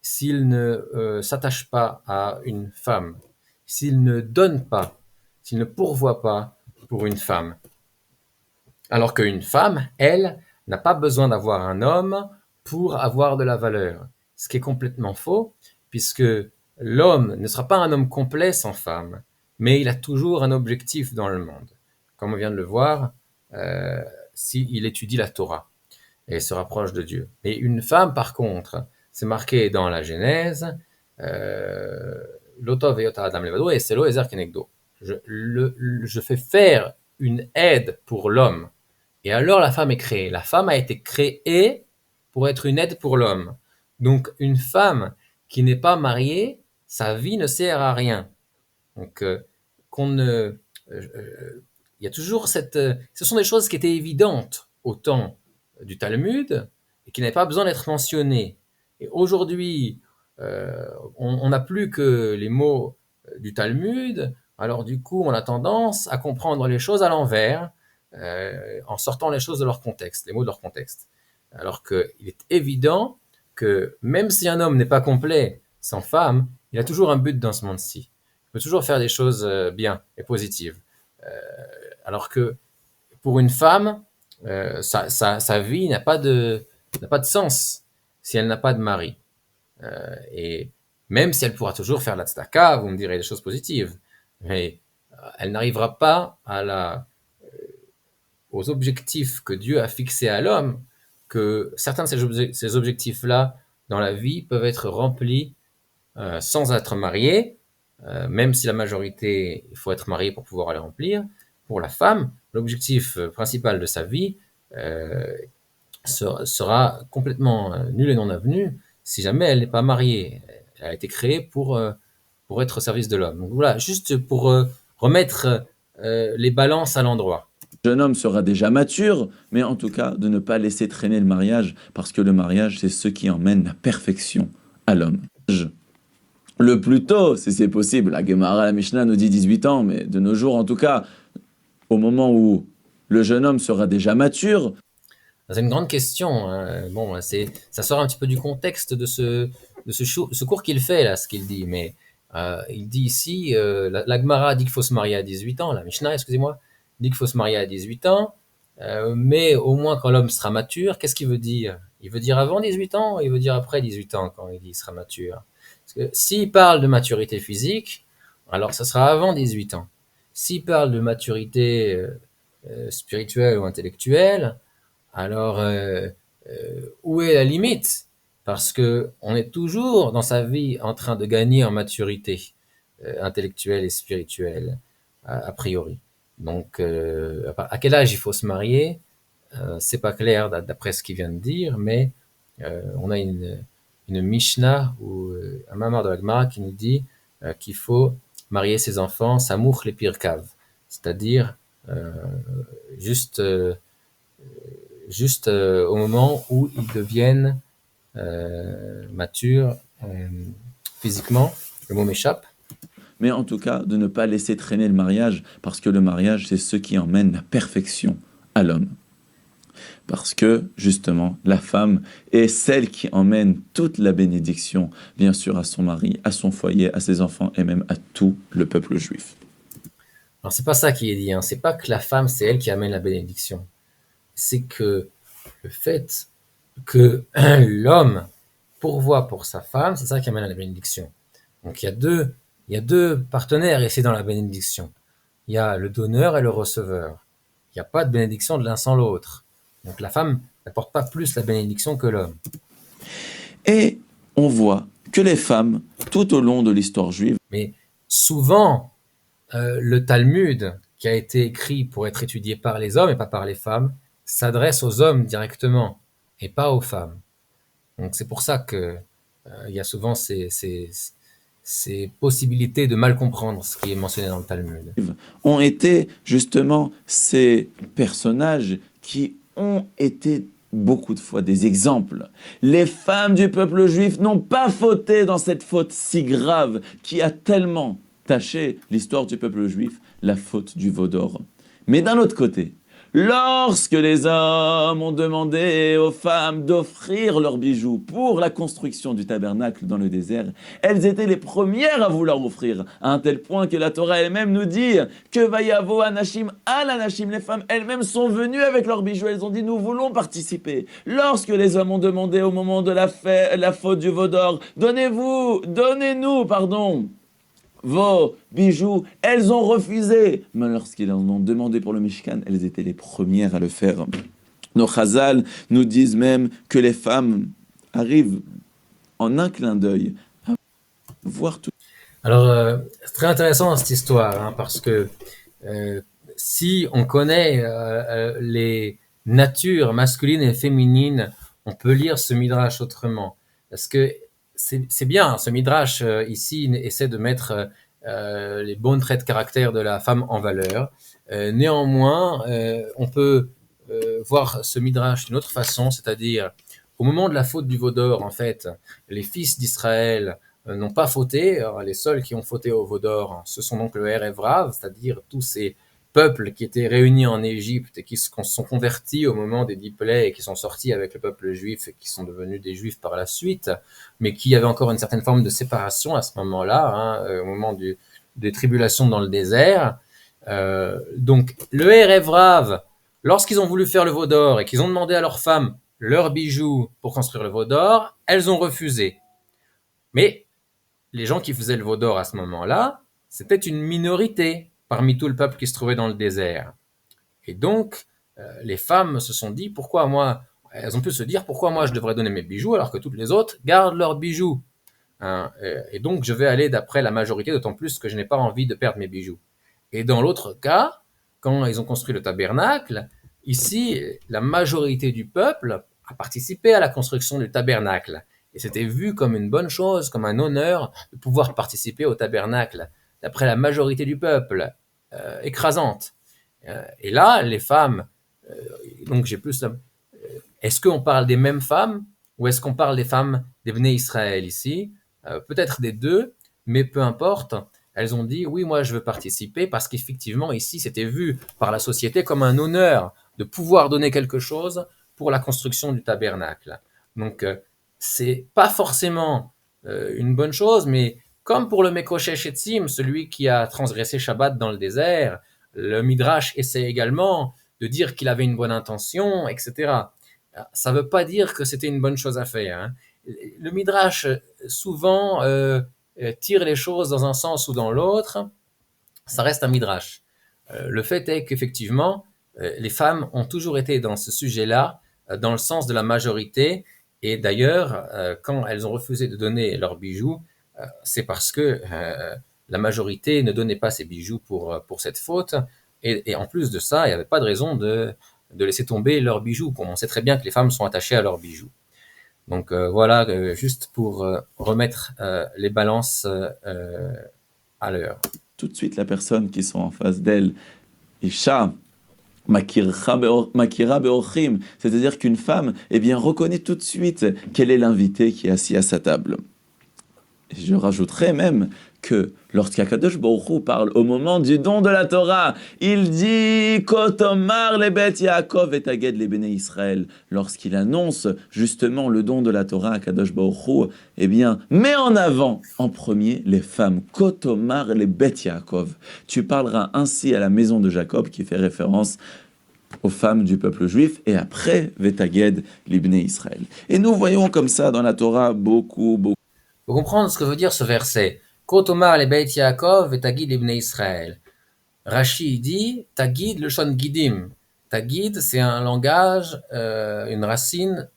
s'il ne s'attache pas à une femme, s'il ne donne pas, s'il ne pourvoit pas pour une femme. Alors qu'une femme, elle, n'a pas besoin d'avoir un homme pour avoir de la valeur. Ce qui est complètement faux, puisque l'homme ne sera pas un homme complet sans femme, mais il a toujours un objectif dans le monde. Comme on vient de le voir, s'il étudie la Torah et se rapproche de Dieu. Et une femme, par contre, c'est marqué dans la Genèse, Lotov et Adam Levado et Selo Ezer Kenegdo. Je fais faire une aide pour l'homme. Et alors la femme est créée. La femme a été créée pour être une aide pour l'homme. Donc une femme qui n'est pas mariée, sa vie ne sert à rien. Donc qu'on ne, il y a toujours cette, ce sont des choses qui étaient évidentes au temps du Talmud et qui n'avaient pas besoin d'être mentionnées. Et aujourd'hui, on n'a plus que les mots du Talmud. Alors du coup, on a tendance à comprendre les choses à l'envers, en sortant les choses de leur contexte, les mots de leur contexte. Alors qu'il est évident que même si un homme n'est pas complet sans femme, il a toujours un but dans ce monde-ci. Il peut toujours faire des choses bien et positives. Alors que pour une femme, sa vie n'a pas de sens si elle n'a pas de mari. Et même si elle pourra toujours faire la tzedaka, vous me direz des choses positives, mais elle n'arrivera pas aux objectifs que Dieu a fixés à l'homme, que certains de ces objectifs-là dans la vie peuvent être remplis sans être marié, même si la majorité, il faut être marié pour pouvoir les remplir. Pour la femme, l'objectif principal de sa vie sera complètement nul et non avenu si jamais elle n'est pas mariée. Elle a été créée pour être au service de l'homme. Donc voilà, juste pour remettre les balances à l'endroit. Le jeune homme sera déjà mature, mais en tout cas de ne pas laisser traîner le mariage, parce que le mariage, c'est ce qui emmène la perfection à l'homme. Le plus tôt, si c'est possible, la Gemara, la Mishnah nous dit 18 ans, mais de nos jours en tout cas, au moment où le jeune homme sera déjà mature. C'est une grande question. Hein. Bon, ça sort un petit peu du contexte de ce cours qu'il fait, là, ce qu'il dit. Mais il dit ici, la Gemara dit qu'il faut se marier à 18 ans, la Mishnah, excusez-moi, dit qu'il faut se marier à 18 ans, mais au moins quand l'homme sera mature, qu'est-ce qu'il veut dire? Il veut dire avant 18 ans ou il veut dire après 18 ans quand il dit qu'il sera mature? Parce que s'il parle de maturité physique, alors ça sera avant 18 ans. S'il parle de maturité spirituelle ou intellectuelle, alors où est la limite? Parce que on est toujours dans sa vie en train de gagner en maturité intellectuelle et spirituelle, a priori. Donc, à quel âge il faut se marier? C'est pas clair d'après ce qu'il vient de dire, mais on a une Mishnah ou un mamar de la Gemara qui nous dit qu'il faut marier ses enfants samour les pirkav, c'est-à-dire euh, juste au moment où ils deviennent matures physiquement. Le mot m'échappe. Mais en tout cas, de ne pas laisser traîner le mariage, parce que le mariage, c'est ce qui emmène la perfection à l'homme. Parce que, justement, la femme est celle qui emmène toute la bénédiction, bien sûr, à son mari, à son foyer, à ses enfants et même à tout le peuple juif. Alors, c'est pas ça qui est dit. Hein. C'est pas que la femme, c'est elle qui amène la bénédiction. C'est que le fait que l'homme pourvoit pour sa femme, c'est ça qui amène à la bénédiction. Donc, il y a deux partenaires ici dans la bénédiction. Il y a le donneur et le receveur. Il n'y a pas de bénédiction de l'un sans l'autre. Donc la femme n'apporte pas plus la bénédiction que l'homme. Et on voit que les femmes, tout au long de l'histoire juive, Mais souvent, le Talmud, qui a été écrit pour être étudié par les hommes et pas par les femmes, s'adresse aux hommes directement et pas aux femmes. Donc c'est pour ça que il y a souvent ces possibilités de mal comprendre ce qui est mentionné dans le Talmud. ont été justement ces personnages qui ont été beaucoup de fois des exemples. Les femmes du peuple juif n'ont pas fauté dans cette faute si grave qui a tellement taché l'histoire du peuple juif, la faute du veau d'or. Mais d'un autre côté, lorsque les hommes ont demandé aux femmes d'offrir leurs bijoux pour la construction du tabernacle dans le désert, elles étaient les premières à vouloir offrir, à un tel point que la Torah elle-même nous dit que Vayavo Anashim al Anashim, les femmes elles-mêmes sont venues avec leurs bijoux, elles ont dit nous voulons participer. Lorsque les hommes ont demandé au moment de la faute du veau d'or, donnez-nous, vos bijoux, elles ont refusé. Mais lorsqu'ils en ont demandé pour le Mishkan, elles étaient les premières à le faire. Nos Chazal nous disent même que les femmes arrivent en un clin d'œil à voir tout. Alors, c'est très intéressant cette histoire, hein, parce que euh, si on connaît les natures masculines et féminines, on peut lire ce midrash autrement. Parce que c'est bien, ce midrash ici essaie de mettre les bons traits de caractère de la femme en valeur. Néanmoins, on peut voir ce midrash d'une autre façon, c'est-à-dire au moment de la faute du veau d'or, en fait, les fils d'Israël n'ont pas fauté. Alors, les seuls qui ont fauté au veau d'or, ce sont donc le Erev Rav, c'est-à-dire tous ces peuples qui étaient réunis en Égypte et qui se sont convertis au moment des 10 plaies et qui sont sortis avec le peuple juif et qui sont devenus des juifs par la suite, mais qui avaient encore une certaine forme de séparation à ce moment-là, hein, au moment des tribulations dans le désert. Donc le Erev Rav, lorsqu'ils ont voulu faire le veau d'or et qu'ils ont demandé à leurs femmes leurs bijoux pour construire le veau d'or, elles ont refusé. Mais les gens qui faisaient le veau d'or à ce moment-là, c'était une minorité parmi tout le peuple qui se trouvait dans le désert. Et donc, les femmes se sont dit, pourquoi moi, elles ont pu se dire, pourquoi moi je devrais donner mes bijoux alors que toutes les autres gardent leurs bijoux, hein, et donc je vais aller d'après la majorité, d'autant plus que je n'ai pas envie de perdre mes bijoux. Et dans l'autre cas, quand ils ont construit le tabernacle, ici, la majorité du peuple a participé à la construction du tabernacle. Et c'était vu comme une bonne chose, comme un honneur de pouvoir participer au tabernacle, d'après la majorité du peuple, écrasante. Et là, les femmes, euh, donc j'ai plus... Est-ce qu'on parle des mêmes femmes ou est-ce qu'on parle des femmes des Bnei Israël ici? Peut-être des deux, mais peu importe. Elles ont dit, oui, moi je veux participer parce qu'effectivement, ici, c'était vu par la société comme un honneur de pouvoir donner quelque chose pour la construction du tabernacle. Donc, c'est pas forcément une bonne chose, mais comme pour le Mekoshesh Etzim, celui qui a transgressé Shabbat dans le désert, le Midrash essaie également de dire qu'il avait une bonne intention, etc. Ça ne veut pas dire que c'était une bonne chose à faire, hein. Le Midrash, souvent, tire les choses dans un sens ou dans l'autre. Ça reste un Midrash. Le fait est qu'effectivement, les femmes ont toujours été dans ce sujet-là, dans le sens de la majorité. Et d'ailleurs, quand elles ont refusé de donner leurs bijoux, c'est parce que la majorité ne donnait pas ses bijoux pour cette faute. Et en plus de ça, il n'y avait pas de raison de laisser tomber leurs bijoux. On sait très bien que les femmes sont attachées à leurs bijoux. Donc voilà, juste pour remettre les balances à l'heure. Tout de suite, la personne qui sont en face d'elle, Isha, Makira Beochim, c'est-à-dire qu'une femme, eh bien, reconnaît tout de suite quel est l'invité qui est assis à sa table. Et je rajouterais même que lorsqu'Akadosh Baruch Hu parle au moment du don de la Torah, il dit Kotomar le Bet Yaakov et Aged le Bnei Israël. Lorsqu'il annonce justement le don de la Torah à Akadosh Baruch Hu, eh bien, met en avant en premier les femmes. Kotomar le Bet Yaakov. Tu parleras ainsi à la maison de Jacob, qui fait référence aux femmes du peuple juif, et après Vetaged l'Ibné Israël. Et nous voyons comme ça dans la Torah beaucoup. Faut comprendre ce que veut dire ce verset. Kotomar le Beit Yaakov et Tagid ibn Israël. Rashi dit Tagid le shon gidim. Tagid, c'est un langage, une racine.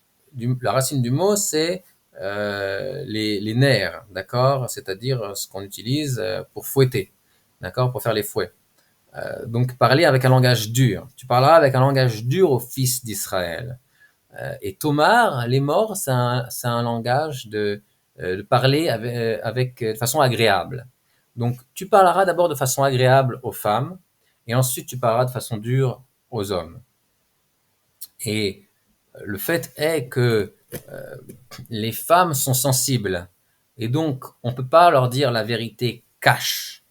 La racine du mot, c'est les nerfs, d'accord? C'est-à-dire ce qu'on utilise pour fouetter, d'accord? Pour faire les fouets. Donc parler avec un langage dur. Tu parleras avec un langage dur aux fils d'Israël. Et Tomar, les morts, c'est un langage de parler de façon agréable. Donc tu parleras d'abord de façon agréable aux femmes, et ensuite tu parleras de façon dure aux hommes. Et le fait est que les femmes sont sensibles, et donc on ne peut pas leur dire la vérité cash,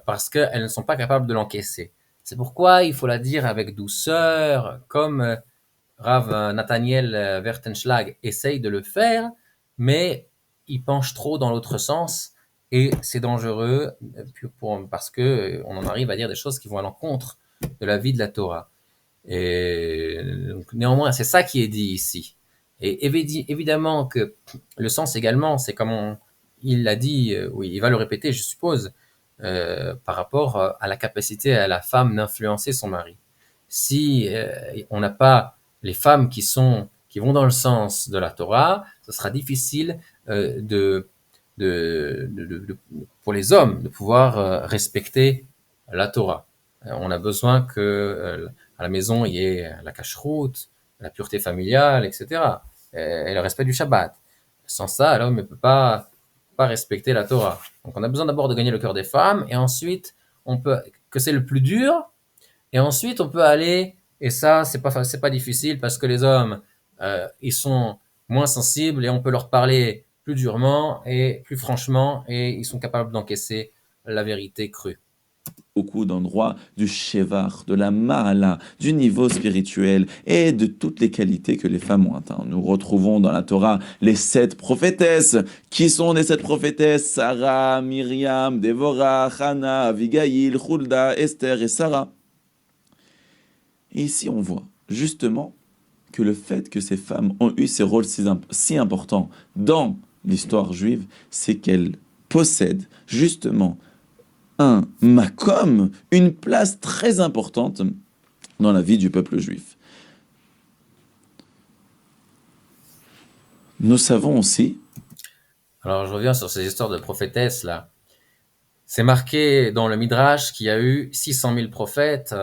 parce qu'elles ne sont pas capables de l'encaisser. C'est pourquoi il faut la dire avec douceur, comme Rav Nathaniel Wertenschlag essaye de le faire, mais il penche trop dans l'autre sens et c'est dangereux parce que on en arrive à dire des choses qui vont à l'encontre de la vie de la Torah. Et donc, néanmoins, c'est ça qui est dit ici. Et évidemment que le sens également, c'est comme il l'a dit, oui, il va le répéter, je suppose, par rapport à la capacité à la femme d'influencer son mari. Si on n'a pas les femmes qui vont dans le sens de la Torah, ce sera difficile pour les hommes de pouvoir respecter la Torah. On a besoin que à la maison il y ait la cacheroute, la pureté familiale, etc. Et le respect du Shabbat. Sans ça, l'homme ne peut pas respecter la Torah. Donc on a besoin d'abord de gagner le cœur des femmes et ensuite on peut que c'est le plus dur et ensuite on peut aller et ça c'est pas difficile parce que les hommes ils sont moins sensibles et on peut leur parler plus durement et plus franchement et ils sont capables d'encaisser la vérité crue. Beaucoup d'endroits du Shevar, de la Mahala, du niveau spirituel et de toutes les qualités que les femmes ont atteint. Nous retrouvons dans la Torah les 7 prophétesses. Qui sont les 7 prophétesses? Sarah, Myriam, Dévorah, Hannah, Abigail, Hulda, Esther et Sarah. Et ici on voit justement que le fait que ces femmes ont eu ces rôles si importants dans l'histoire juive, c'est qu'elles possèdent justement un makom, une place très importante dans la vie du peuple juif. Nous savons aussi... Alors je reviens sur ces histoires de prophétesses là. C'est marqué dans le Midrash qu'il y a eu 600 000 prophètes.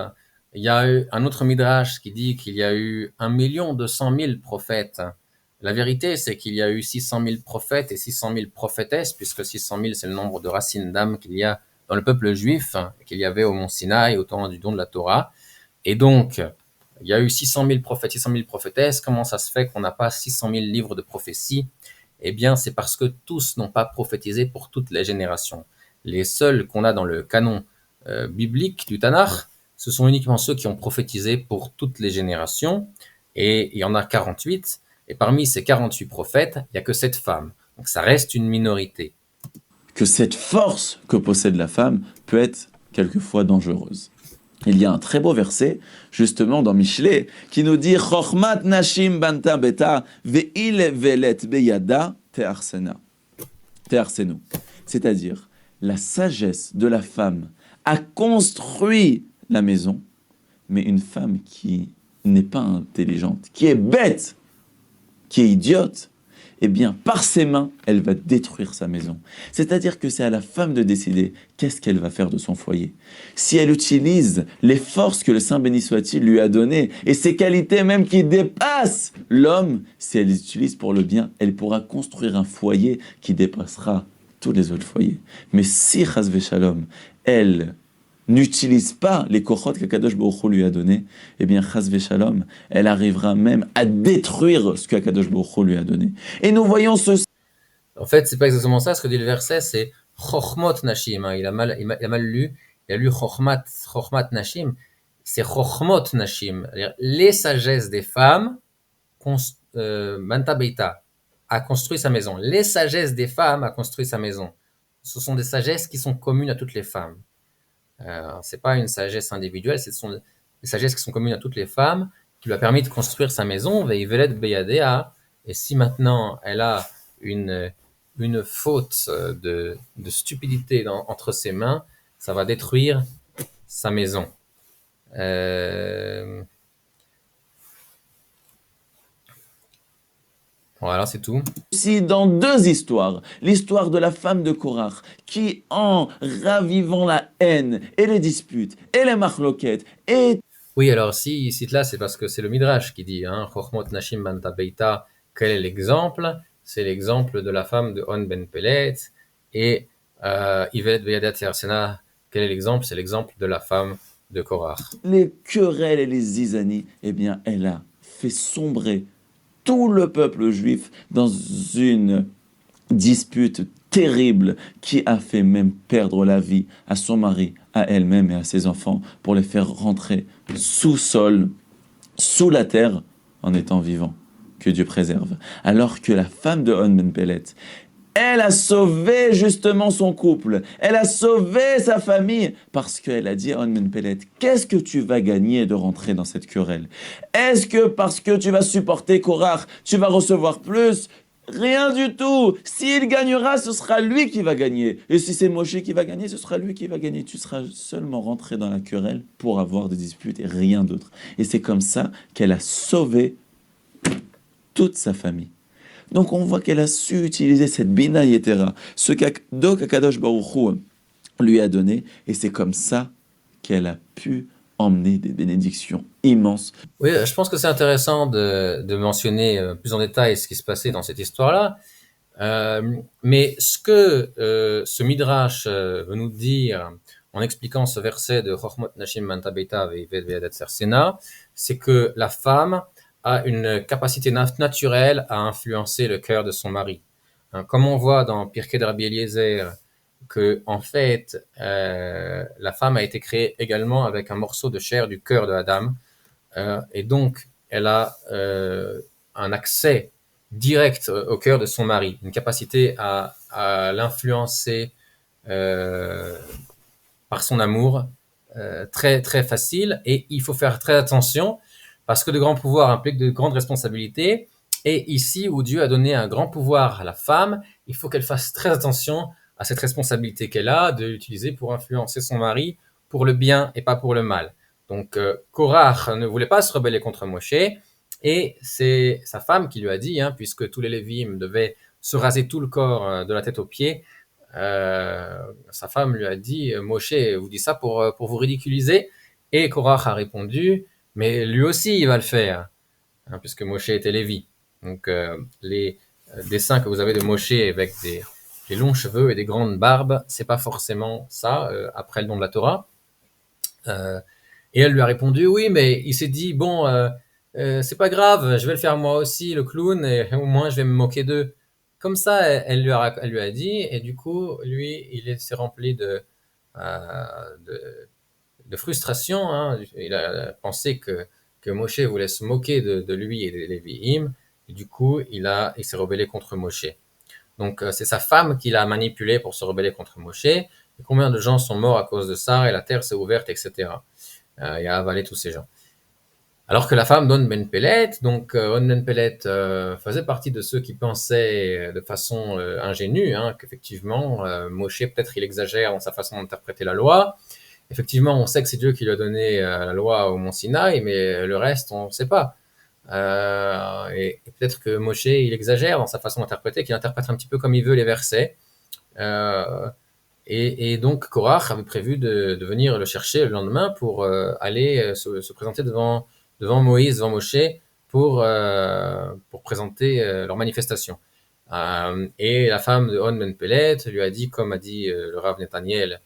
Il y a eu un autre Midrash qui dit qu'il y a eu 1 200 000 prophètes. La vérité, c'est qu'il y a eu 600 000 prophètes et 600 000 prophétesses, puisque 600 000, c'est le nombre de racines d'âme qu'il y a dans le peuple juif, qu'il y avait au mont Sinaï, au temps du don de la Torah. Et donc, il y a eu 600 000 prophètes, 600 000 prophétesses. Comment ça se fait qu'on n'a pas 600 000 livres de prophétie? Eh bien, c'est parce que tous n'ont pas prophétisé pour toutes les générations. Les seuls qu'on a dans le canon biblique du Tanakh, ce sont uniquement ceux qui ont prophétisé pour toutes les générations. Et il y en a 48. Et parmi ces 48 prophètes, il n'y a que 7 femmes. Donc ça reste une minorité. Que cette force que possède la femme peut être quelquefois dangereuse. Il y a un très beau verset, justement dans Michelet, qui nous dit Chochmat nashim banta beta ve'il velet beyada te'arsenu. C'est-à-dire, la sagesse de la femme a construit la maison, mais une femme qui n'est pas intelligente, qui est bête, qui est idiote, eh bien, par ses mains, elle va détruire sa maison. C'est-à-dire que c'est à la femme de décider qu'est-ce qu'elle va faire de son foyer. Si elle utilise les forces que le Saint béni soit-il lui a données, et ses qualités même qui dépassent l'homme, si elle les utilise pour le bien, elle pourra construire un foyer qui dépassera tous les autres foyers. Mais si, chas v'shalom, elle n'utilise pas les kochot qu'Akadosh Baruch Hu lui a donné, eh bien, chas v'shalom, elle arrivera même à détruire ce qu'Akadosh Baruch Hu lui a donné. Et nous voyons ceci. En fait, c'est pas exactement ça. Ce que dit le verset, c'est chokhmot nashim. Il a mal lu. Il a lu chokhmat nashim. C'est chokhmot nashim. Les sagesses des femmes, Manta Beita a construit sa maison. Les sagesses des femmes a construit sa maison. Ce sont des sagesses qui sont communes à toutes les femmes. C'est pas une sagesse individuelle, ce sont des sagesses qui sont communes à toutes les femmes, qui lui a permis de construire sa maison, Veivelet Beyadea. Et si maintenant elle a une faute de stupidité entre ses mains, ça va détruire sa maison. Voilà, c'est tout. Aussi dans deux histoires. L'histoire de la femme de Korach, qui en ravivant la haine et les disputes et les marloquettes et Oui, alors si il cite là, c'est parce que c'est le Midrash qui dit, hein, Chochmot Nashim Banta Beita, quel est l'exemple? C'est l'exemple de la femme de On Ben Pelet, et Ivelet Beyadat Yarsena, quel est l'exemple? C'est l'exemple de la femme de Korach. les querelles et les zizanies, eh bien, elle a fait sombrer tout le peuple juif dans une dispute terrible qui a fait même perdre la vie à son mari, à elle-même et à ses enfants pour les faire rentrer sous sol, sous la terre, en étant vivants. Que Dieu préserve. Alors que la femme de On Ben Pelet, elle a sauvé justement son couple. Elle a sauvé sa famille parce qu'elle a dit à On Ben Pelet, qu'est-ce que tu vas gagner de rentrer dans cette querelle? Est-ce que parce que tu vas supporter Korach, tu vas recevoir plus? Rien du tout. S'il gagnera, ce sera lui qui va gagner. Et si c'est Moshe qui va gagner, ce sera lui qui va gagner. Tu seras seulement rentré dans la querelle pour avoir des disputes et rien d'autre. Et c'est comme ça qu'elle a sauvé toute sa famille. Donc on voit qu'elle a su utiliser cette Bina Yetera, ce qu'Akadosh qu'Akadosh Baruch Hu lui a donné, et c'est comme ça qu'elle a pu emmener des bénédictions immenses. Oui, je pense que c'est intéressant de mentionner plus en détail ce qui se passait dans cette histoire-là. Mais ce que ce Midrash veut nous dire en expliquant ce verset de Chochmot Nashim Manta Beita Ve'ived Ve'adat Sersena, c'est que la femme a une capacité naturelle à influencer le cœur de son mari. Hein, comme on voit dans Pirkei de Rabbi Eliezer, que en fait la femme a été créée également avec un morceau de chair du cœur de Adam, et donc elle a un accès direct au cœur de son mari, une capacité à l'influencer euh, par son amour très très facile. Et il faut faire très attention parce que de grands pouvoirs impliquent de grandes responsabilités. Et ici où Dieu a donné un grand pouvoir à la femme, il faut qu'elle fasse très attention à cette responsabilité qu'elle a de l'utiliser pour influencer son mari pour le bien et pas pour le mal. Donc Korach ne voulait pas se rebeller contre Moshe, et c'est sa femme qui lui a dit, hein, puisque tous les Lévim devaient se raser tout le corps de la tête aux pieds, sa femme lui a dit, Moshe vous dit ça pour vous ridiculiser. Et Korach a répondu, mais lui aussi il va le faire, hein, puisque Moshe était Lévi. Donc les dessins que vous avez de Moshe avec des longs cheveux et des grandes barbes, c'est pas forcément ça après le don de la Torah. Euh, et elle lui a répondu, oui, mais il s'est dit, bon, c'est pas grave, je vais le faire moi aussi, le clown, et au moins je vais me moquer d'eux. Comme ça, elle lui a dit, et du coup, lui, s'est rempli de, de frustration, hein. Il a pensé que Moshe voulait se moquer de lui et des Lévi'im, et du coup, il s'est rebellé contre Moshe. Donc, c'est sa femme qui l'a manipulé pour se rebeller contre Moshe. Et combien de gens sont morts à cause de ça, et la terre s'est ouverte, etc. Et a avalé tous ces gens. Alors que la femme d'On Ben Pelet, donc On Ben Pelet faisait partie de ceux qui pensaient de façon ingénue, hein, qu'effectivement Moshe peut-être il exagère dans sa façon d'interpréter la loi. Effectivement, on sait que c'est Dieu qui lui a donné la loi au mont Sinaï, mais le reste on ne sait pas. Et peut-être que Moshe il exagère dans sa façon d'interpréter, qu'il interprète un petit peu comme il veut les versets. Euh, et donc Korach avait prévu de venir le chercher le lendemain pour aller se présenter devant Moïse, devant Moshe, pour présenter leur manifestation. Et la femme de On Ben Pelet lui a dit, comme a dit le Rav Nathaniel,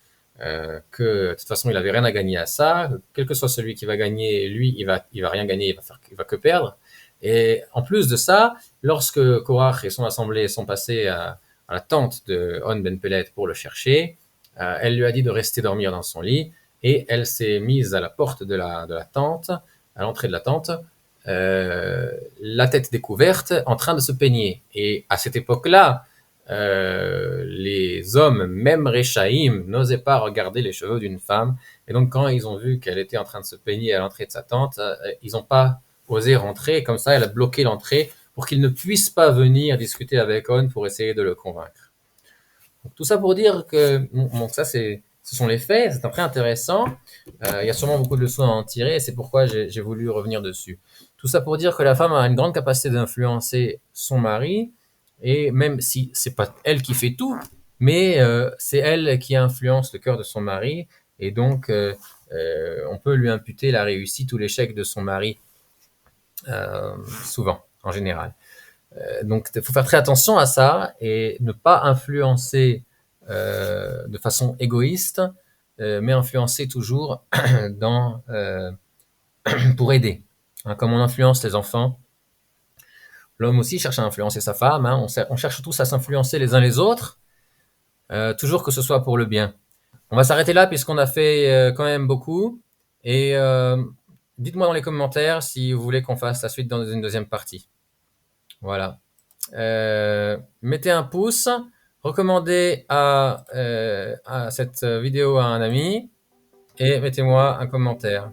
que de toute façon il avait rien à gagner à ça, quel que soit celui qui va gagner, lui il va rien gagner, il va que perdre. Et en plus de ça, lorsque Korach et son assemblée sont passés à la tente de On Ben Pelet pour le chercher, elle lui a dit de rester dormir dans son lit, et elle s'est mise à la porte de la tente, à l'entrée de la tente, la tête découverte, en train de se peigner. Et à cette époque-là, les hommes, même Réchaïm, n'osaient pas regarder les cheveux d'une femme. Et donc, quand ils ont vu qu'elle était en train de se peigner à l'entrée de sa tente, ils n'ont pas osé rentrer. Comme ça, elle a bloqué l'entrée pour qu'ils ne puissent pas venir discuter avec On pour essayer de le convaincre. Donc, tout ça pour dire que, bon, ça c'est ce sont les faits, c'est très intéressant. Il y a sûrement beaucoup de leçons à en tirer et c'est pourquoi j'ai voulu revenir dessus. Tout ça pour dire que la femme a une grande capacité d'influencer son mari, et même si c'est pas elle qui fait tout, mais c'est elle qui influence le cœur de son mari, et donc on peut lui imputer la réussite ou l'échec de son mari, souvent, en général. Donc il faut faire très attention à ça et ne pas influencer de façon égoïste, mais influencer toujours dans, pour aider. Hein, comme on influence les enfants, l'homme aussi cherche à influencer sa femme. Hein, on cherche tous à s'influencer les uns les autres, toujours que ce soit pour le bien. On va s'arrêter là puisqu'on a fait quand même beaucoup. Et dites-moi dans les commentaires si vous voulez qu'on fasse la suite dans une deuxième partie. Voilà. Mettez un pouce, recommandez à cette vidéo à un ami et mettez-moi un commentaire.